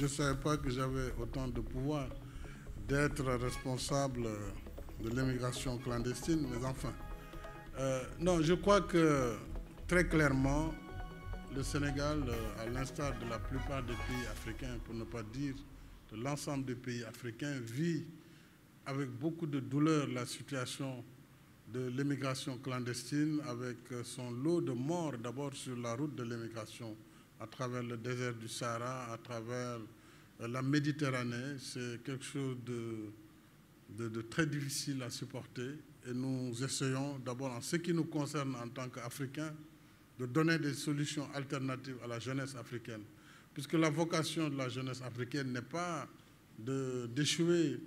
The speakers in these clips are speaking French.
ne savais pas que j'avais autant de pouvoir d'être responsable de l'immigration clandestine, mais enfin. Non, je crois que très clairement, le Sénégal, à l'instar de la plupart des pays africains, pour ne pas dire de l'ensemble des pays africains, vit avec beaucoup de douleur la situation de l'immigration clandestine, avec son lot de morts d'abord sur la route de l'immigration, à travers le désert du Sahara, à travers la Méditerranée. C'est quelque chose de très difficile à supporter. Et nous essayons d'abord, en ce qui nous concerne en tant qu'Africains, de donner des solutions alternatives à la jeunesse africaine. Puisque la vocation de la jeunesse africaine n'est pas d'échouer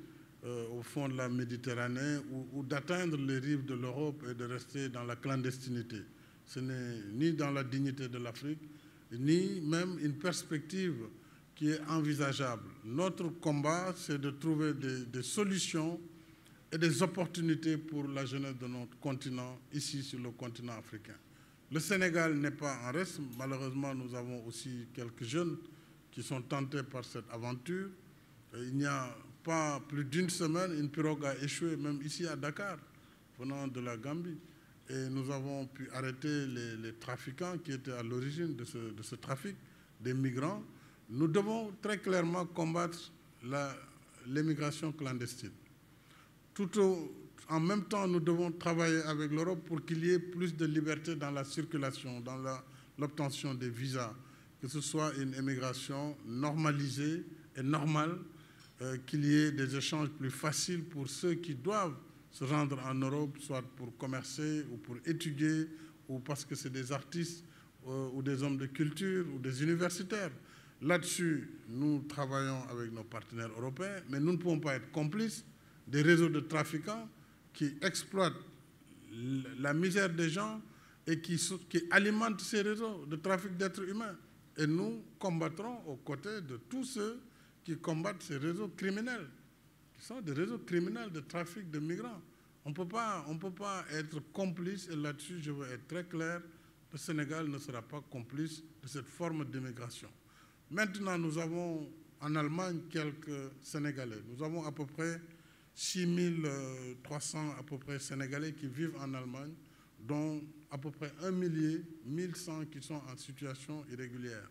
au fond de la Méditerranée ou d'atteindre les rives de l'Europe et de rester dans la clandestinité. Ce n'est ni dans la dignité de l'Afrique, ni même une perspective qui est envisageable. Notre combat, c'est de trouver des solutions et des opportunités pour la jeunesse de notre continent, ici sur le continent africain. Le Sénégal n'est pas en reste. Malheureusement, nous avons aussi quelques jeunes qui sont tentés par cette aventure. Il n'y a pas plus d'une semaine, une pirogue a échoué, même ici à Dakar, venant de la Gambie. Et nous avons pu arrêter les trafiquants qui étaient à l'origine de ce trafic des migrants. Nous devons très clairement combattre l'immigration clandestine. En même temps, nous devons travailler avec l'Europe pour qu'il y ait plus de liberté dans la circulation, dans l'obtention des visas, que ce soit une immigration normalisée et normale, qu'il y ait des échanges plus faciles pour ceux qui doivent se rendre en Europe, soit pour commercer ou pour étudier, ou parce que c'est des artistes ou des hommes de culture ou des universitaires. Là-dessus, nous travaillons avec nos partenaires européens, mais nous ne pouvons pas être complices des réseaux de trafiquants qui exploitent la misère des gens et qui alimentent ces réseaux de trafic d'êtres humains. Et nous combattrons aux côtés de tous ceux qui combattent ces réseaux criminels, qui sont des réseaux criminels de trafic de migrants. On ne peut pas être complice, et là-dessus, je veux être très clair, le Sénégal ne sera pas complice de cette forme d'immigration. Maintenant, nous avons en Allemagne quelques Sénégalais. Nous avons à peu près 6300 à peu près Sénégalais qui vivent en Allemagne, dont à peu près 1 millier, 1100 qui sont en situation irrégulière.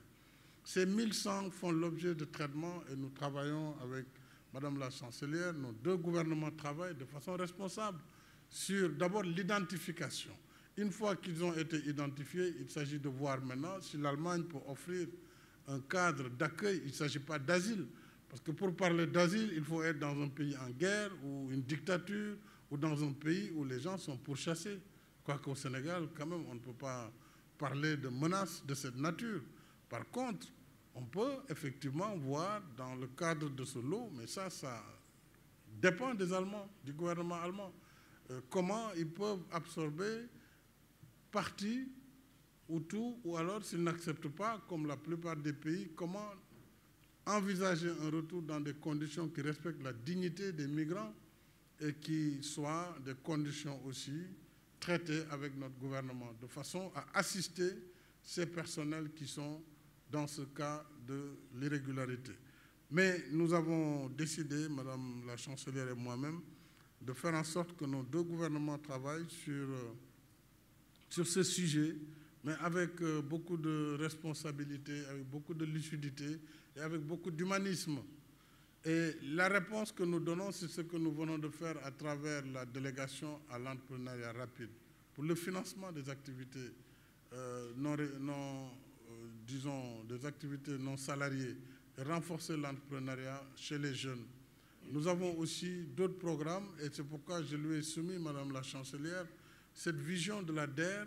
Ces 1100 font l'objet de traitements et nous travaillons avec Madame la Chancelière. Nos deux gouvernements travaillent de façon responsable sur d'abord l'identification. Une fois qu'ils ont été identifiés, il s'agit de voir maintenant si l'Allemagne peut offrir un cadre d'accueil. Il ne s'agit pas d'asile. Parce que pour parler d'asile, il faut être dans un pays en guerre ou une dictature ou dans un pays où les gens sont pourchassés. Quoique au Sénégal, quand même, on ne peut pas parler de menaces de cette nature. Par contre, on peut effectivement voir dans le cadre de ce lot, mais ça dépend des Allemands, du gouvernement allemand, comment ils peuvent absorber partie ou tout, ou alors s'ils n'acceptent pas, comme la plupart des pays, comment envisager un retour dans des conditions qui respectent la dignité des migrants et qui soient des conditions aussi traitées avec notre gouvernement, de façon à assister ces personnels qui sont dans ce cas de l'irrégularité. Mais nous avons décidé, Madame la Chancelière et moi-même, de faire en sorte que nos deux gouvernements travaillent sur ce sujet, mais avec beaucoup de responsabilité, avec beaucoup de lucidité et avec beaucoup d'humanisme. Et la réponse que nous donnons, c'est ce que nous venons de faire à travers la délégation à l'entrepreneuriat rapide pour le financement des activités des activités non salariées et renforcer l'entrepreneuriat chez les jeunes. Nous avons aussi d'autres programmes et c'est pourquoi je lui ai soumis, Madame la Chancelière, cette vision de la DER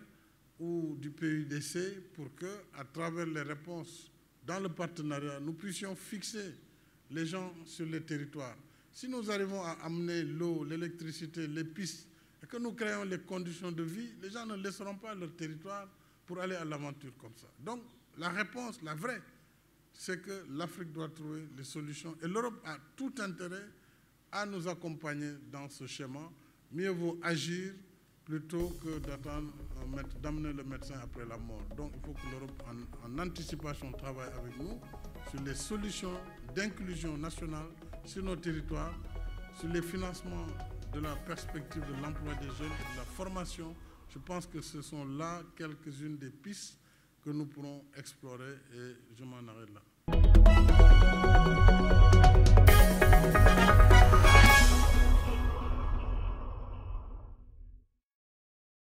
ou du PUDC pour que, à travers les réponses dans le partenariat, nous puissions fixer les gens sur les territoires. Si nous arrivons à amener l'eau, l'électricité, les pistes, et que nous créons les conditions de vie, les gens ne laisseront pas leur territoire pour aller à l'aventure comme ça. Donc, la réponse, la vraie, c'est que l'Afrique doit trouver les solutions. Et l'Europe a tout intérêt à nous accompagner dans ce schéma. Mieux vaut agir plutôt que d'amener le médecin après la mort. Donc il faut que l'Europe, en anticipation, travaille avec nous sur les solutions d'inclusion nationale sur nos territoires, sur les financements de la perspective de l'emploi des jeunes et de la formation. Je pense que ce sont là quelques-unes des pistes que nous pourrons explorer et je m'en arrête là.